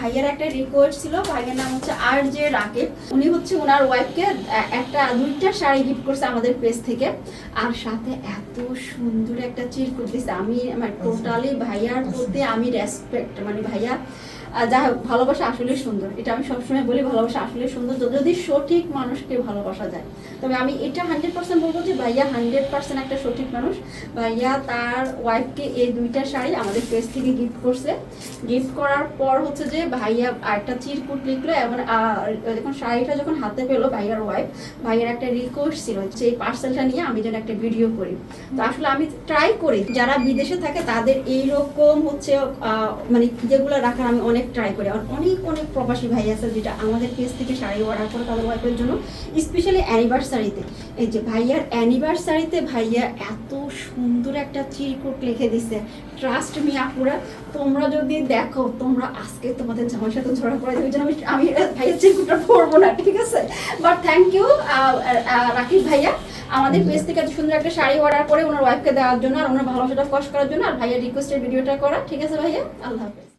ভাইয়ার একটা রিকোয়েস্ট ছিল, ভাইয়ের নাম হচ্ছে আর জে রাকিব। উনি হচ্ছে ওনার ওয়াইফকে দুইটা শাড়ি গিফট করছে আমাদের পেজ থেকে, আর সাথে এত সুন্দর একটা চিরকুট দিচ্ছে। আমি টোটালি ভাইয়ার প্রতি আমি রেসপেক্ট, মানে ভাইয়া যা ভালোবাসা আসলে সুন্দর, এটা আমি সবসময় বলি, ভালোবাসা আসলে সুন্দর যদি সঠিক মানুষকে ভালোবাসা যায়। তবে আমি এটা 100% বলবো যে ভাইয়া 100% একটা সঠিক মানুষ। ভাইয়া তার ওয়াইফকে এই দুইটা শাড়ি আমাদের পেজ থেকে গিফট করছে। গিফট করার পর হচ্ছে যে ভাইয়া একটা চিরকুট লিখলো, এবং যখন শাড়িটা যখন হাতে পেলো ভাইয়ার ওয়াইফ, ভাইয়ার একটা রিকোয়েস্ট ছিল যে এই পার্সেলটা নিয়ে আমি যেন একটা ভিডিও করি। তো আসলে আমি ট্রাই করি যারা বিদেশে থাকে তাদের এইরকম হচ্ছে মানে যেগুলো রাখার আমি অনেক ট্রাই করি। আর অনেক অনেক প্রবাসী ভাই আছে যেটা আমাদের পেজ থেকে শাড়ি অর্ডার করে তাদের ওয়াইফের জন্য, স্পেশালি অ্যানিভার্সারিতে। এই যে ভাইয়ার অ্যানিভার্সারিতে ভাইয়া এত সুন্দর একটা চিরকুট লিখে দিছে, ট্রাস্ট মি আপুরা, তোমরা যদি দেখো তোমরা আজকে তোমাদের জামার সাথে ঝগড়া করে দেবে। আমি ভাইয়ের চিরকুটটা পড়বো না, ঠিক আছে? বাট থ্যাংক ইউ রাকিব ভাইয়া আমাদের পেজ থেকে এত সুন্দর একটা শাড়ি অর্ডার করে ওনার ওয়াইফকে দেওয়ার জন্য, আর ওনার ভালোবাসাটা ফস করার জন্য, আর ভাইয়ার রিকোয়েস্টের ভিডিওটা করা। ঠিক আছে ভাইয়া, আল্লাহ হাফেজ।